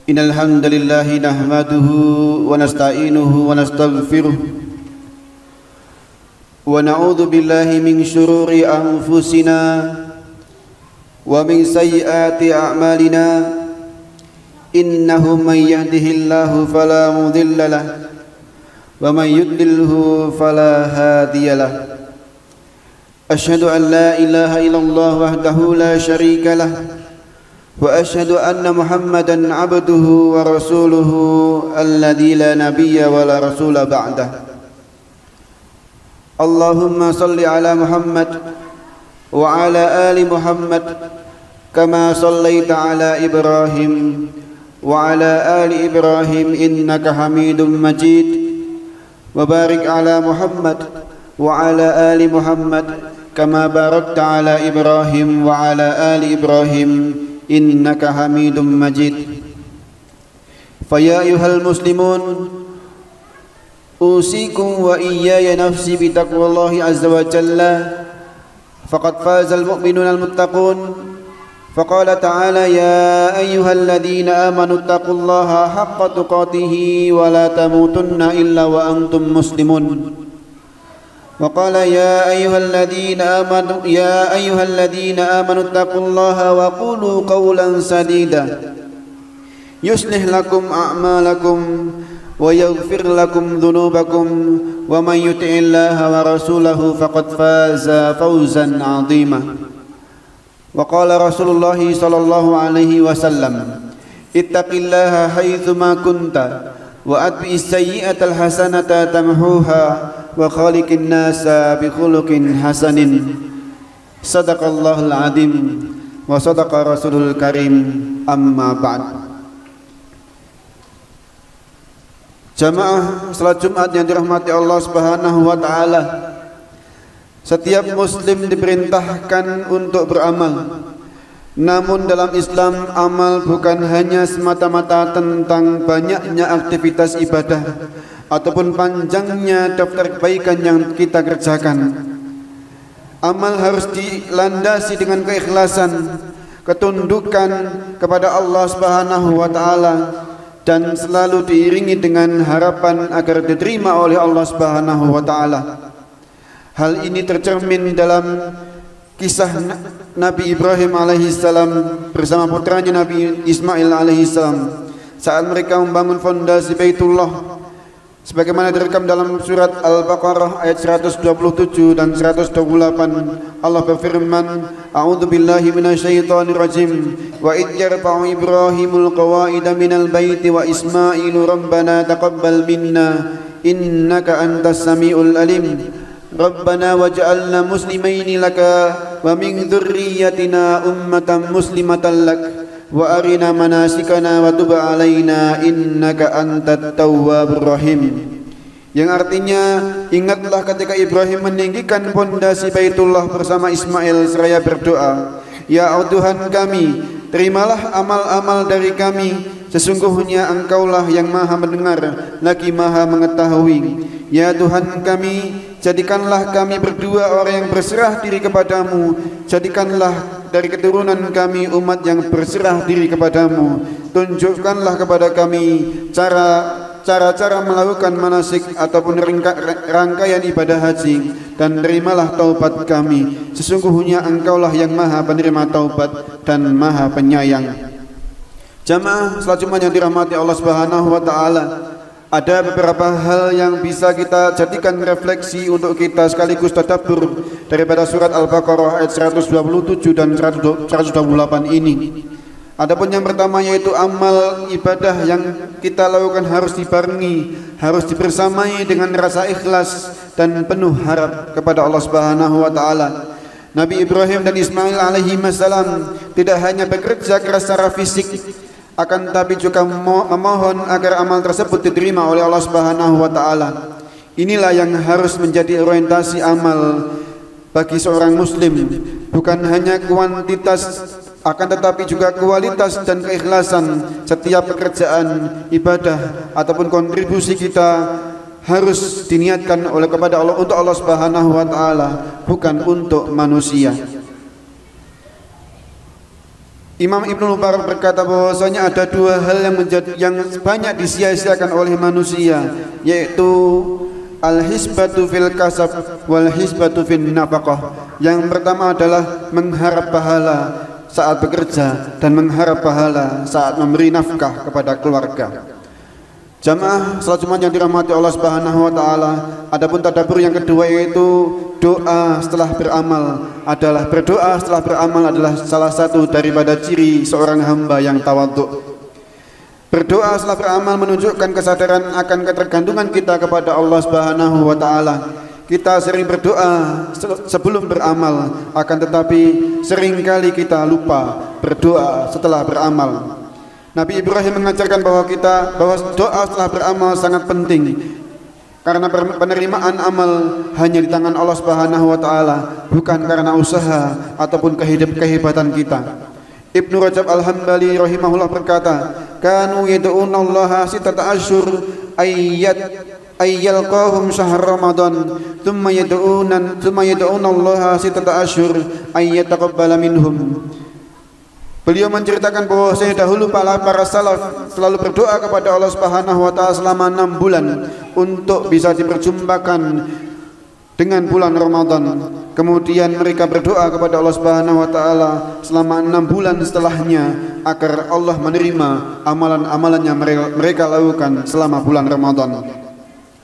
Innal hamdalillah nahmaduhu wa nasta'inuhu wa nastaghfiruh wa na'udzu billahi min shururi anfusina wa min sayyiati a'malina innahu may yahdihillahu fala mudilla lahu wa may yudlilhu fala hadiya lahu. Asyhadu an la ilaha illallah wahdahu la syarika lahu wa asyhadu anna Muhammadan abduhu wa rasuluhu alladzi la nabiyya wa la rasula ba'dah. Allahumma salli ala Muhammad wa ala ali Muhammad kama sallaita ala Ibrahim wa ala ali Ibrahim innaka Hamidum Majid wa barik ala Muhammad wa ala ali Muhammad kama barakta ala Ibrahim wa ala ali Ibrahim innaka Hamidum Majid. Faya ayyuhal muslimun usikum wa iyaya nafsi bitaqwallahi azza wa jalla faqad fazal mu'minuna al-muttaqun. Faqala ta'ala ya ayyuhalladhina amanu taqullaha haqqa tuqatih wa la tamutunna illa wa antum muslimun. وقال يا أيها الذين آمنوا اتقوا الله وقولوا قولا سديدا يصلح لكم أعمالكم ويغفر لكم ذنوبكم ومن يطع الله ورسوله فقد فاز فوزا عظيما. وقال رسول الله صلى الله عليه وسلم اتق الله حيثما كنت وأتبع السيئة الحسنة تمحوها وخالق الناس بخلق حسن. صدق الله العظيم وصدق رسوله الكريم. أما بعد. Jamaah salat Jumat yang dirahmati Allah Subhanahu wa taala, setiap muslim diperintahkan untuk beramal. Namun dalam Islam amal bukan hanya semata-mata tentang banyaknya aktivitas ibadah ataupun panjangnya daftar kebaikan yang kita kerjakan. Amal harus dilandasi dengan keikhlasan, ketundukan kepada Allah Subhanahu wa taala dan selalu diiringi dengan harapan agar diterima oleh Allah Subhanahu wa taala. Hal ini tercermin dalam kisah Nabi Ibrahim alaihissalam bersama putranya Nabi Ismail alaihissalam saat mereka membangun fondasi Baitullah, sebagaimana direkam dalam surat Al-Baqarah ayat 127 dan 128. Allah berfirman, A'udzu billahi minasyaitonir rajim. Wa idh yarfa'u Ibrahimul qawaida minal baiti wa Ismailu rabbana taqabbal minna innaka antas samiul alim. Rabbana waj'alna muslimaini laka wa min dzurriyyatina ummatan muslimatan lak wa arina manasikana wa tub alaina innaka antat tawwabur rahim. Yang artinya, ingatlah ketika Ibrahim meninggikan pondasi Baitullah bersama Ismail seraya berdoa, ya Tuhan kami, terimalah amal-amal dari kami, sesungguhnya Engkaulah yang maha mendengar lagi maha mengetahui. Ya Tuhan kami, jadikanlah kami berdua orang yang berserah diri kepadamu. Jadikanlah dari keturunan kami umat yang berserah diri kepadamu. Tunjukkanlah kepada kami cara-cara melakukan manasik ataupun rangkaian ibadah haji, dan terimalah taubat kami. Sesungguhnya Engkaulah yang maha penerima taubat dan maha penyayang. Jamaah salat Jumat yang dirahmati Allah Subhanahu wa taala, ada beberapa hal yang bisa kita jadikan refleksi untuk kita sekaligus tadabbur daripada surat Al-Baqarah ayat 127 dan 128 ini. Adapun yang pertama yaitu amal ibadah yang kita lakukan harus dibarengi, harus dibersamai dengan rasa ikhlas dan penuh harap kepada Allah Subhanahu wa taala. Nabi Ibrahim dan Ismail alaihi wassalam tidak hanya bekerja keras secara fisik, akan tetapi juga memohon agar amal tersebut diterima oleh Allah Subhanahu wa taala. Inilah yang harus menjadi orientasi amal bagi seorang muslim, bukan hanya kuantitas akan tetapi juga kualitas dan keikhlasan. Setiap pekerjaan, ibadah ataupun kontribusi kita harus diniatkan oleh kepada Allah, untuk Allah Subhanahu wa taala, bukan untuk manusia. Imam Ibnu Mubarak berkata bahwasanya ada dua hal yang banyak disia-siakan oleh manusia, yaitu al-hisbatu fil kasab wal hisbatu fin nafaqah. Yang pertama adalah mengharap pahala saat bekerja dan mengharap pahala saat memberi nafkah kepada keluarga. Jamaah salat Jumat yang dirahmati Allah Subhanahu wa taala, adapun tadabbur yang kedua yaitu doa setelah beramal. Berdoa setelah beramal adalah salah satu daripada ciri seorang hamba yang tawadhu. Berdoa setelah beramal menunjukkan kesadaran akan ketergantungan kita kepada Allah Subhanahu wa taala. Kita sering berdoa sebelum beramal, akan tetapi seringkali kita lupa berdoa setelah beramal. Nabi Ibrahim mengajarkan bahwa doa setelah beramal sangat penting, karena penerimaan amal hanya di tangan Allah Subhanahu wa taala, bukan karena usaha ataupun kehebatan kita. Ibnu Rajab Al-Hambali rahimahullah berkata, kanu yad'una Allah sittata asyhur ayyalqahum syahr Ramadan thumma yad'una Allah sittata asyhur ayyataqabbala minhum. Beliau menceritakan bahwa dahulu para salaf selalu berdoa kepada Allah Subhanahu wa taala selama 6 bulan untuk bisa diperjumpakan dengan bulan Ramadan. Kemudian mereka berdoa kepada Allah Subhanahu wa taala selama 6 bulan setelahnya agar Allah menerima amalan-amalan yang mereka lakukan selama bulan Ramadan.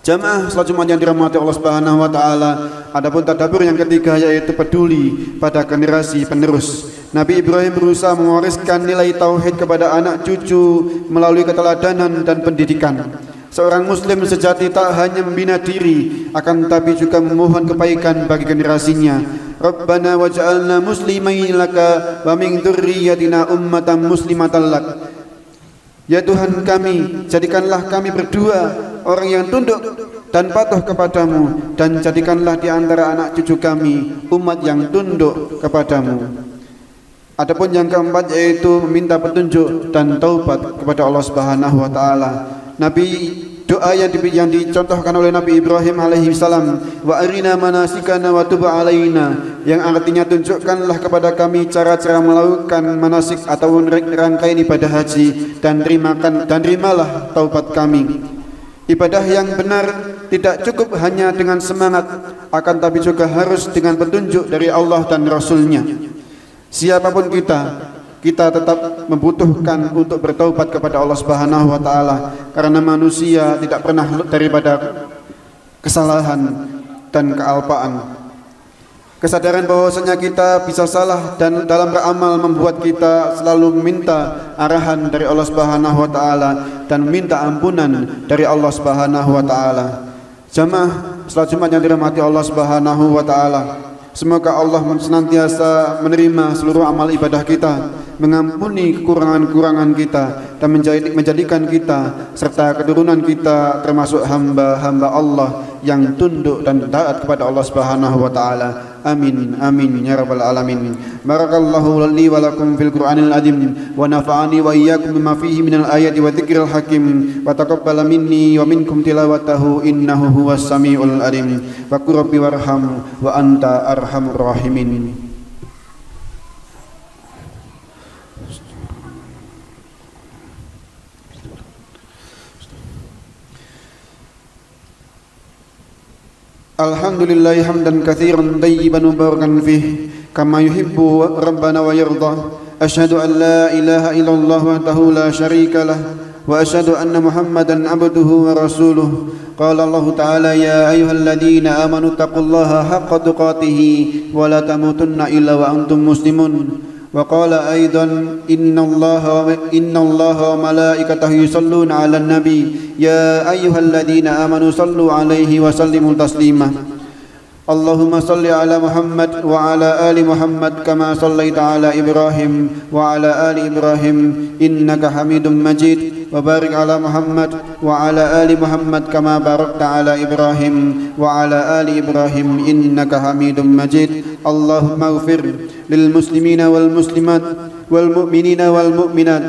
Jamaah salat Jumat yang dirahmati Allah Subhanahu wa taala, adapun tadabbur yang ketiga yaitu peduli pada generasi penerus. Nabi Ibrahim berusaha mewariskan nilai tauhid kepada anak cucu melalui keteladanan dan pendidikan. Seorang muslim sejati tak hanya membina diri, akan tetapi juga memohon kebaikan bagi generasinya. Rabbana waj'alna muslimain laka wa min dzurriyyatina ummatan muslimatan lak. Ya Tuhan kami, jadikanlah kami berdua orang yang tunduk dan patuh kepadamu, dan jadikanlah di antara anak cucu kami umat yang tunduk kepadamu. Adapun yang keempat yaitu meminta petunjuk dan taubat kepada Allah Subhanahu wa taala. Doa yang dicontohkan oleh Nabi Ibrahim alaihi salam, wa arina manasikana wa tub alaina, yang artinya tunjukkanlah kepada kami cara-cara melakukan manasik atau rangkaian ibadah haji, dan terimalah taubat kami. Ibadah yang benar tidak cukup hanya dengan semangat, akan tapi juga harus dengan petunjuk dari Allah dan Rasulnya. Siapapun kita tetap membutuhkan untuk bertaubat kepada Allah Subhanahu wa taala, karena manusia tidak pernah daripada kesalahan dan kealpaan. Kesadaran bahwasanya kita bisa salah dan dalam beramal membuat kita selalu meminta arahan dari Allah Subhanahu wa taala dan meminta ampunan dari Allah Subhanahu wa taala. Jamaah salat Jumat yang dirahmati Allah Subhanahu wa taala, semoga Allah senantiasa menerima seluruh amal ibadah kita, mengampuni kekurangan-kekurangan kita, dan menjadikan kita serta keturunan kita termasuk hamba-hamba Allah yang tunduk dan taat kepada Allah Subhanahu wa taala. Amin amin ya rabbal alamin. Barakallahu li wa lakum fil Qur'anil azim wa nafa'ani wa iyyakum bima fihi minal ayati wa dzikril hakim wa taqabbala minni wa minkum tilawatahu innahu huwas samiul alim. Wa qur rabbi warham wa anta arhamur rahimin. Alhamdulillah hamdan katsiran tayyiban mubarakan fih kama yuhibbu rabbana wa yarda. Asyhadu an la ilaha illallah wahdahu la syarika lah wa asyhadu anna Muhammadan abduhu wa rasuluh. Qala Allah ta'ala ya ayyuhalladzina amanu taqullaha haqqa tuqatih wa la tamutunna illa wa antum muslimun. Wa qala aidan innallaha wa malaikatahu yusalluna 'alan nabi ya ayyuhalladzina amanu sallu 'alaihi wa sallimu taslima. اللهم صل على محمد وعلى آل محمد كما صليت على إبراهيم وعلى آل إبراهيم إنك حميد مجيد وبارك على محمد وعلى آل محمد كما باركت على إبراهيم وعلى آل إبراهيم إنك حميد مجيد اللهم اغفر للمسلمين والمسلمات والمؤمنين والمؤمنات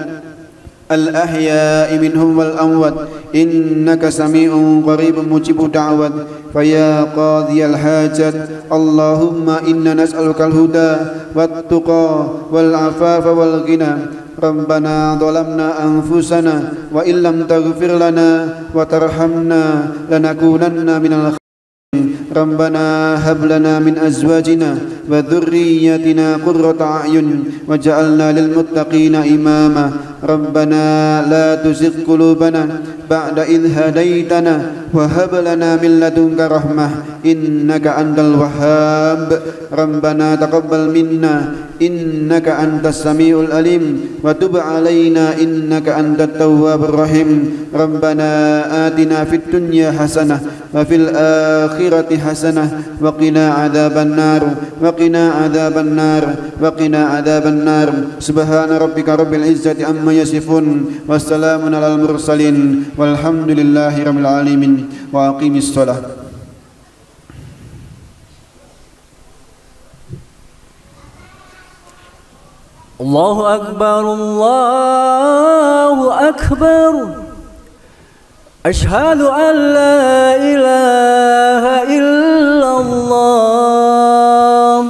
الأحياء منهم والأموات إنك سميع قريب مجيب دعوات فيا قاضي الحاجات اللهم إنا نسألك الهدى والتقى والعفاف والغنى ربنا ظلمنا أنفسنا وإن لم تغفر لنا وترحمنا لنكونن من الخاسرين ربنا هب لنا من أزواجنا وذرياتنا قرة أعين وجعلنا للمتقين إماما ربنا لا تزغ قلوبنا بعد إذ هديتنا وهب لنا من لدنك رحمة إنك أنت الوهاب ربنا تقبل منا إنك أنت السميع العليم وتب علينا إنك أنت التواب الرحيم ربنا آتنا في الدنيا حسنة وفي الآخرة حسنة وقنا عذاب النار وقنا عذاب النار وقنا عذاب النار سبحان ربك رب العزة عما يصفون والسلام على المرسلين والحمد لله رب العالمين وأقيم الصلاة. الله أكبر الله أكبر أشهد أن لا إله إلا الله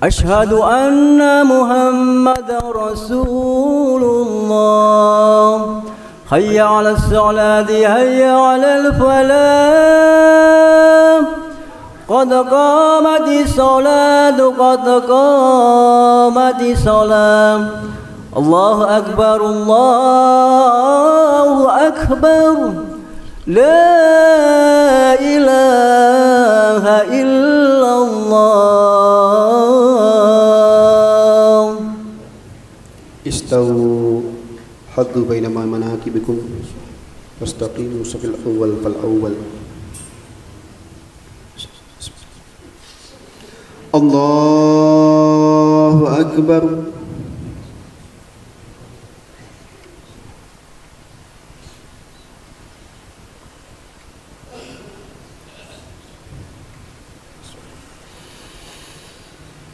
أشهد أن محمدا رسول الله حي على الصلاة حي على الفلاح قد قامت الصلاة قد قامت الصلاة الله أكبر الله أكبر لا إله إلا الله. استووا حدوا بين مناكبكم واستقيموا صف الأول فالأول. الله أكبر.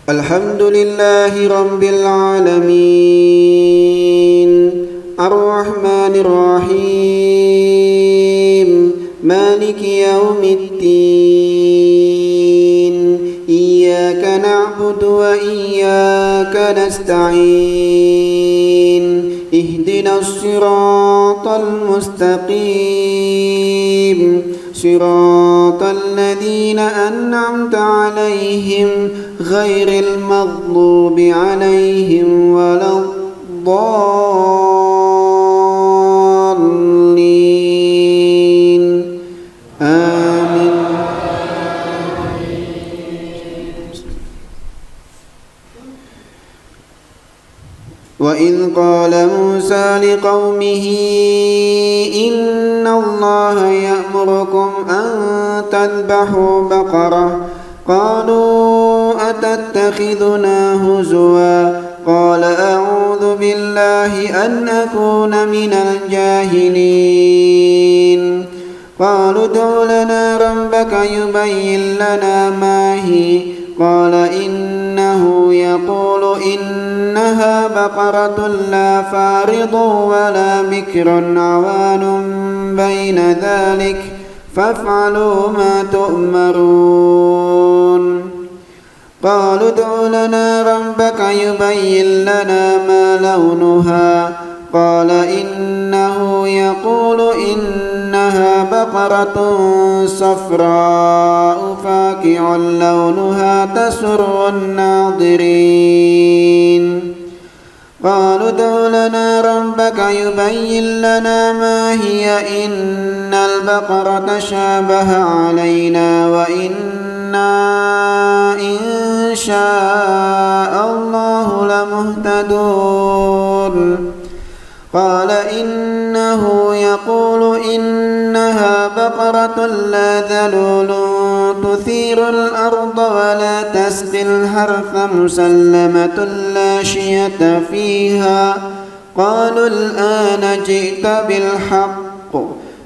الحمد لله رب العالمين الرحمن الرحيم مالك يوم الدين إياك نعبد وإياك نستعين اهدنا الصراط المستقيم صراط الذين أنعمت عليهم غير المغضوب عليهم ولا الضالين آمين. وإذ قال موسى لقومه إن الله يأمركم أن تذبحوا بقرة قالوا أتتخذنا هزوا قال أعوذ بالله أن أكون من الجاهلين قالوا ادع لنا ربك يبين لنا ما هي قال إنه يقول إنها بقرة لا فارض ولا بكر عوان بين ذلك فافعلوا ما تؤمرون قالوا ادع لنا ربك يبين لنا ما لونها قال إنه يقول إنها بقرة صفراء فاقع لونها تسر الناظرين قالوا ادع لنا ربك يبين لنا ما هي إن البقرة شابه علينا وإنا إن شاء الله لمهتدون قال إنه يقول إنها بقرة لا ذلول تثير الأرض ولا تسقي الحرث مسلمة لا شية فيها قالوا الآن جئت بالحق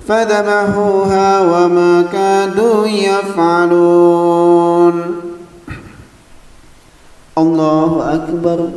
فذبحوها وما كادوا يفعلون الله أكبر